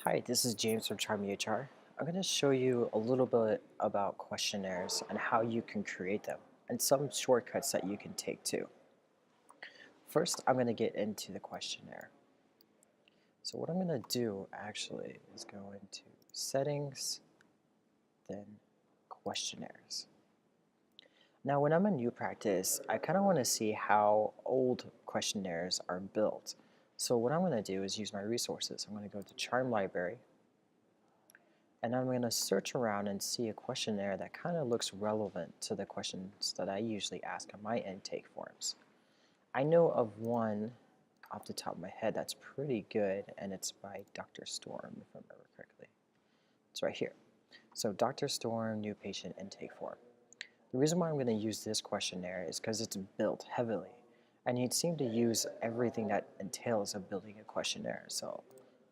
Hi, this is James from Charm HR. I'm going to show you a little bit about questionnaires and how you can create them and some shortcuts that you can take too. First, I'm going to get into the questionnaire. So what I'm going to do actually is go into settings, then questionnaires. Now when I'm in new practice, I kind of want to see how old questionnaires are built. So what I'm going to do is use my resources. I'm going to go to Charm Library, and I'm going to search around and see a questionnaire that kind of looks relevant to the questions that I usually ask on my intake forms. I know of one off the top of my head that's pretty good, and it's by Dr. Storm, if I remember correctly. It's right here. So Dr. Storm, new patient intake form. The reason why I'm going to use this questionnaire is because it's built heavily, and you'd seem to use everything that entails of building a questionnaire. So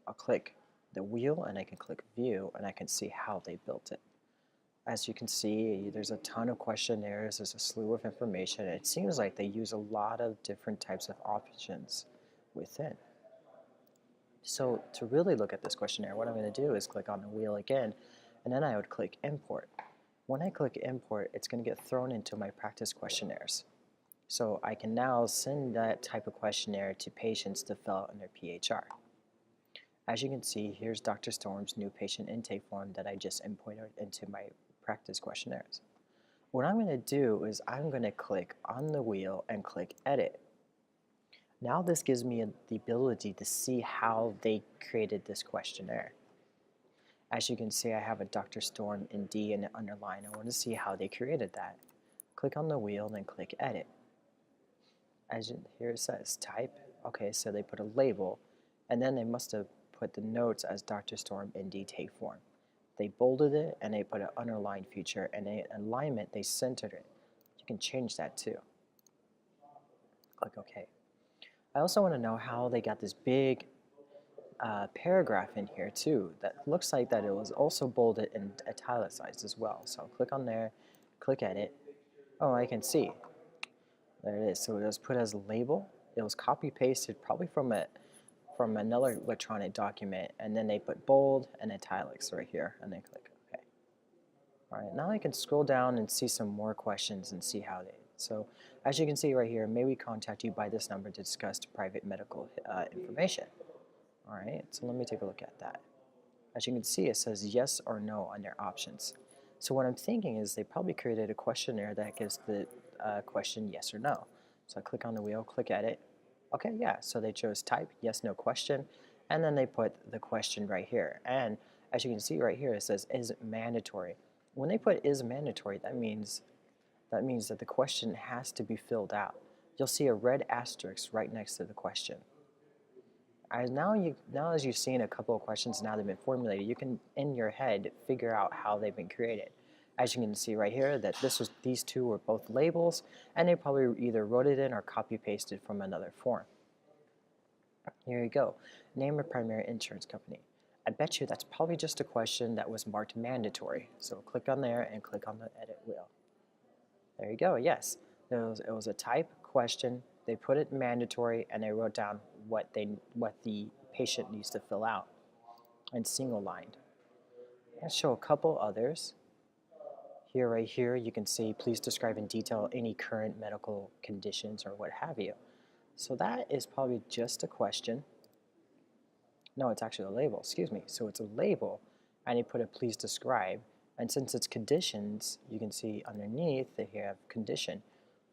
I'll click the wheel and I can click view and I can see how they built it. As you can see, there's a ton of questionnaires, there's a slew of information. It seems like they use a lot of different types of options within. So to really look at this questionnaire, what I'm going to do is click on the wheel again, and then I would click import. When I click import, it's going to get thrown into my practice questionnaires. So I can now send that type of questionnaire to patients to fill out in their PHR. As you can see, here's Dr. Storm's new patient intake form that I just imported into my practice questionnaires. What I'm going to do is I'm going to click on the wheel and click edit. Now this gives me the ability to see how they created this questionnaire. As you can see, I have a Dr. Storm ND and an underline. I want to see how they created that. Click on the wheel, then click edit. Here it says type. Okay, so they put a label, and then they must have put the notes as Dr. Storm ND take form. They bolded it, and they put an underline feature, and in alignment, they centered it. You can change that too. Click OK. I also want to know how they got this big paragraph in here too that looks like that it was also bolded and italicized as well. So I'll click on there, click edit. Oh, I can see. There it is. So it was put as a label. It was copy pasted probably from another electronic document, and then they put bold and italics right here, and then click OK. All right, now I can scroll down and see some more questions and see how they. So as you can see right here, may we contact you by this number to discuss private medical information. All right, so let me take a look at that. As you can see, it says yes or no on their options. So what I'm thinking is they probably created a questionnaire that gives the question yes or no. So I click on the wheel, click edit. Okay, yeah, so they chose type, yes, no question, and then they put the question right here. And as you can see right here, it says is mandatory. When they put is mandatory, that means that the question has to be filled out. You'll see a red asterisk right next to the question. Now as you've seen a couple of questions now they've been formulated, you can in your head figure out how they've been created. As you can see right here, that these two were both labels, and they probably either wrote it in or copy pasted from another form. Here you go. Name a primary insurance company. I bet you that's probably just a question that was marked mandatory. So click on there and click on the edit wheel. There you go. Yes, it was a type question. They put it mandatory, and they wrote down what the patient needs to fill out, and single lined. I'll show a couple others. Here, right here, you can see, please describe in detail any current medical conditions or what have you. So that is probably just a question. No, it's actually a label, excuse me. So it's a label, and you put a please describe. And since it's conditions, you can see underneath they have condition.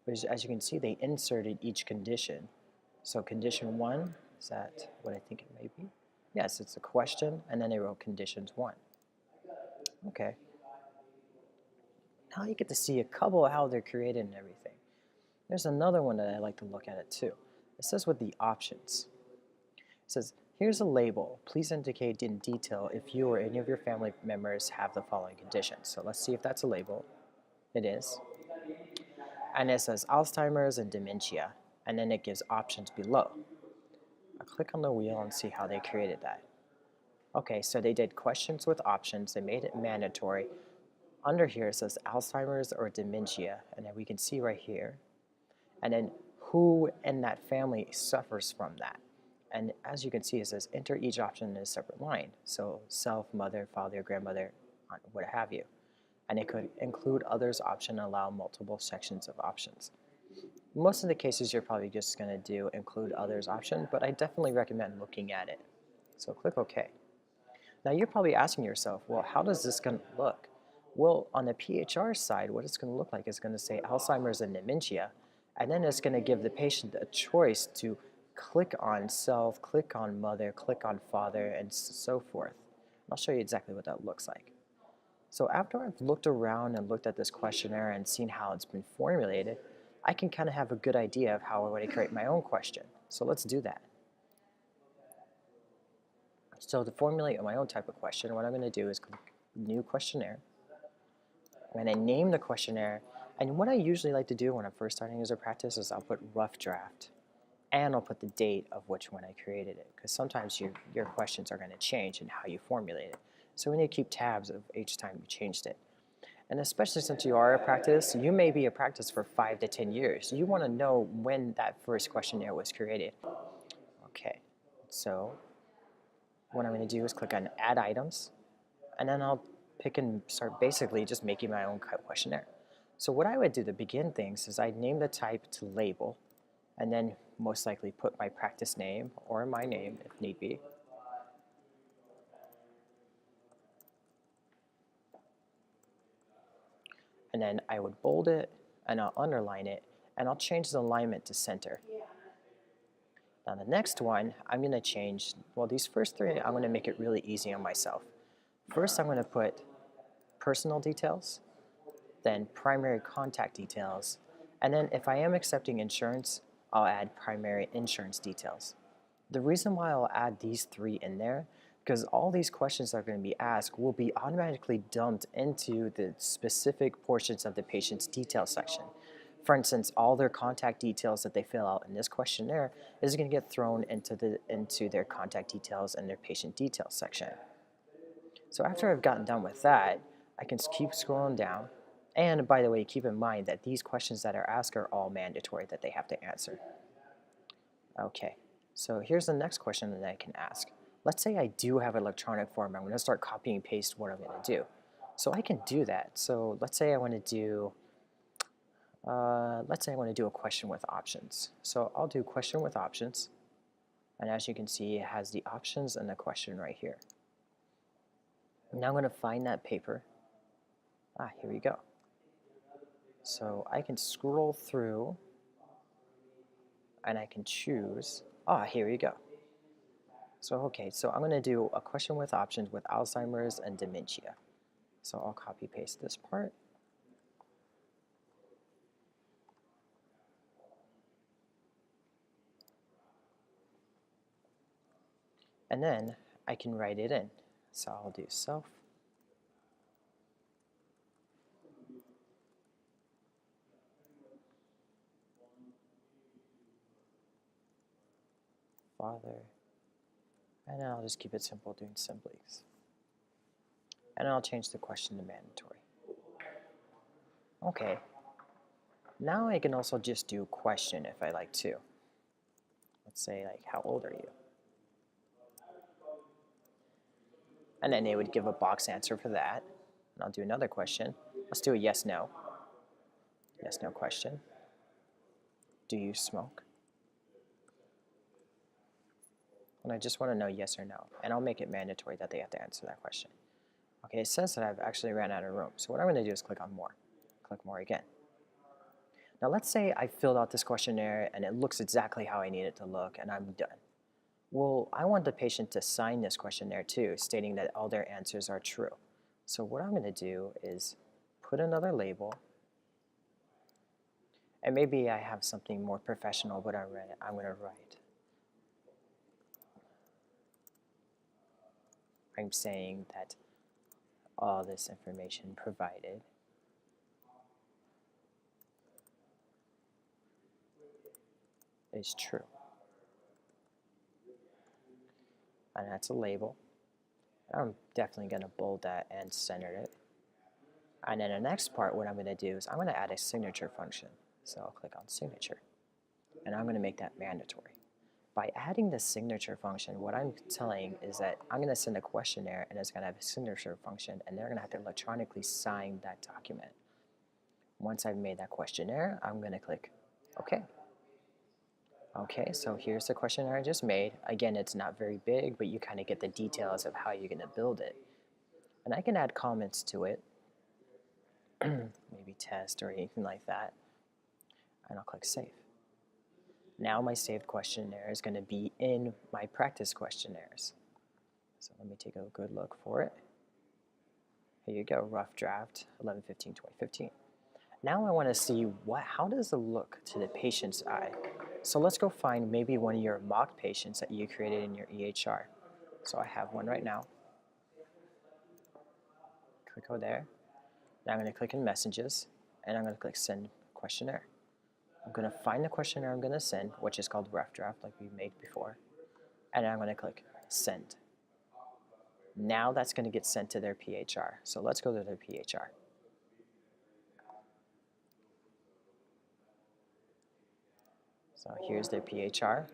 Which, as you can see, they inserted each condition. So condition 1, is that what I think it may be? Yes, it's a question, and then they wrote conditions 1. Okay. Now you get to see a couple of how they're created and everything. There's another one that I like to look at it too. It says with the options. It says, here's a label. Please indicate in detail if you or any of your family members have the following conditions. So let's see if that's a label. It is. And it says Alzheimer's and dementia. And then it gives options below. I'll click on the wheel and see how they created that. Okay, so they did questions with options. They made it mandatory. Under here it says Alzheimer's or dementia, and then we can see right here. And then who in that family suffers from that. And as you can see, it says enter each option in a separate line. So self, mother, father, grandmother, aunt, what have you. And it could include others option and allow multiple sections of options. Most of the cases you're probably just going to do include others option, but I definitely recommend looking at it. So click OK. Now you're probably asking yourself, well, how does this going to look? Well, on the PHR side, what it's going to look like is going to say Alzheimer's and dementia, and then it's going to give the patient a choice to click on self, click on mother, click on father, and so forth. I'll show you exactly what that looks like. So after I've looked around and looked at this questionnaire and seen how it's been formulated, I can kind of have a good idea of how I want to create my own question. So let's do that. So to formulate my own type of question, what I'm going to do is click New Questionnaire. I'm going to name the questionnaire, and what I usually like to do when I'm first starting user practice is I'll put rough draft, and I'll put the date of which one I created it, because sometimes your questions are going to change in how you formulate it. So we need to keep tabs of each time you changed it. And especially since you are a practice, you may be a practice for 5 to 10 years. You want to know when that first questionnaire was created. Okay, so what I'm going to do is click on Add Items, and then I'll pick and start basically just making my own questionnaire. So what I would do to begin things is I'd name the type to label, and then most likely put my practice name or my name if need be. And then I would bold it, and I'll underline it, and I'll change the alignment to center. Now the next one, I'm going to change, well, these first three, I'm going to make it really easy on myself. First, I'm going to put personal details, then primary contact details, and then if I am accepting insurance, I'll add primary insurance details. The reason why I'll add these three in there, because all these questions that are going to be asked will be automatically dumped into the specific portions of the patient's detail section. For instance, all their contact details that they fill out in this questionnaire is going to get thrown into their contact details and their patient details section. So after I've gotten done with that, I can keep scrolling down. And by the way, keep in mind that these questions that are asked are all mandatory that they have to answer. Okay, so here's the next question that I can ask. Let's say I do have an electronic form. I'm going to start copying and paste what I'm going to do. So I can do that. So let's say I want to do a question with options. So I'll do question with options. And as you can see, it has the options and the question right here. Now I'm going to find that paper. Here we go. So I can scroll through and I can choose. Here we go. So okay, so I'm going to do a question with options with Alzheimer's and dementia. So I'll copy paste this part. And then I can write it in. So I'll do self. Father. And then I'll just keep it simple, doing siblings. And I'll change the question to mandatory. Okay. Now I can also just do question if I like to. Let's say, like, how old are you? And then they would give a box answer for that. And I'll do another question. Let's do a yes, no. Yes, no question. Do you smoke? And I just want to know yes or no. And I'll make it mandatory that they have to answer that question. Okay, it says that I've actually ran out of room. So what I'm going to do is click on more. Click more again. Now let's say I filled out this questionnaire and it looks exactly how I need it to look and I'm done. Well, I want the patient to sign this questionnaire too, stating that all their answers are true. So what I'm going to do is put another label, and maybe I have something more professional, but I'm going to write. I'm saying that all this information provided is true. And that's a label. I'm definitely going to bold that and center it. And then the next part, what I'm going to do is I'm going to add a signature function. So I'll click on signature. And I'm going to make that mandatory. By adding the signature function, what I'm telling is that I'm going to send a questionnaire and it's going to have a signature function, and they're going to have to electronically sign that document. Once I've made that questionnaire, I'm going to click OK. Okay, so here's the questionnaire I just made. Again, it's not very big, but you kind of get the details of how you're going to build it. And I can add comments to it, maybe test or anything like that. And I'll click Save. Now my saved questionnaire is going to be in my practice questionnaires. So let me take a good look for it. Here you go, rough draft, 11/15/2015. Now I want to see how does it look to the patient's eye. So let's go find maybe one of your mock patients that you created in your EHR. So I have one right now. Click over there. Now I'm going to click in Messages, and I'm going to click Send Questionnaire. I'm going to find the questionnaire I'm going to send, which is called rough draft, like we made before, and I'm going to click Send. Now that's going to get sent to their PHR. So let's go to their PHR. So here's their PHR.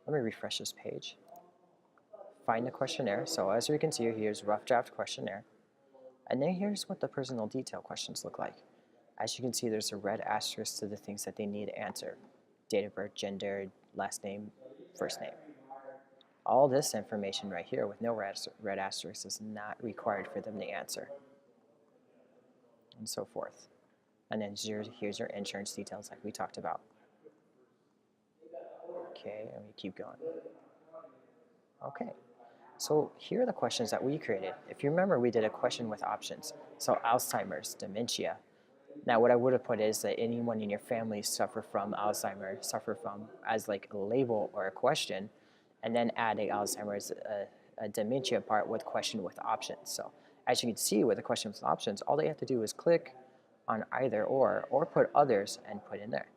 Let me refresh this page. Find the questionnaire. So as you can see, here's rough draft questionnaire. And then here's what the personal detail questions look like. As you can see, there's a red asterisk to the things that they need to answer. Date of birth, gender, last name, first name. All this information right here with no red asterisk is not required for them to answer. And so forth. And then here's your insurance details like we talked about. Okay, let me keep going. Okay, so here are the questions that we created. If you remember, we did a question with options. So Alzheimer's, dementia. Now what I would have put is that anyone in your family suffer from Alzheimer's, as like a label or a question, and then add a Alzheimer's, a dementia part with question with options. So as you can see with the question with options, all they have to do is click on either or put others and put in there.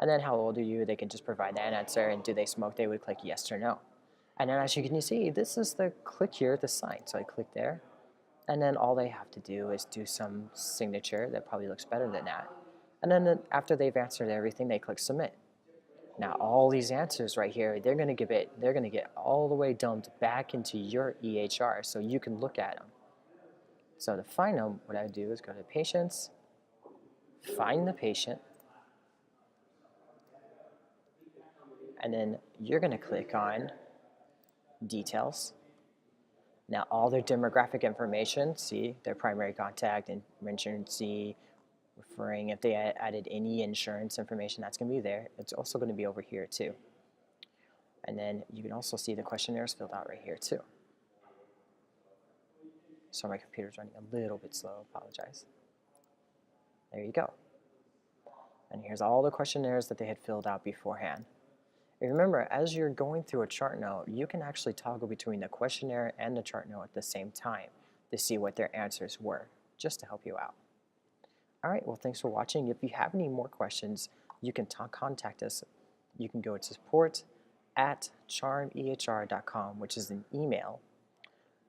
And then how old are you? They can just provide that answer. And do they smoke? They would click yes or no. And then as you can see, this is the click here to sign. So I click there. And then all they have to do is do some signature that probably looks better than that. And then after they've answered everything, they click submit. Now all these answers right here, they're going to get all the way dumped back into your EHR so you can look at them. So to find them, what I do is go to patients, find the patient, and then you're going to click on details. Now all their demographic information, see their primary contact, and insurance, referring, if they added any insurance information, that's going to be there. It's also going to be over here too. And then you can also see the questionnaires filled out right here too. So my computer's running a little bit slow, apologize. There you go. And here's all the questionnaires that they had filled out beforehand. And remember, as you're going through a chart note, you can actually toggle between the questionnaire and the chart note at the same time to see what their answers were, just to help you out. All right, well, thanks for watching. If you have any more questions, you can contact us. You can go to support@charmehr.com, which is an email,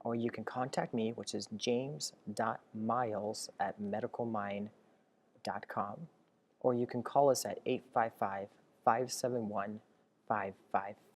or you can contact me, which is james.miles@medicalmind.com, or you can call us at 855-571-5555.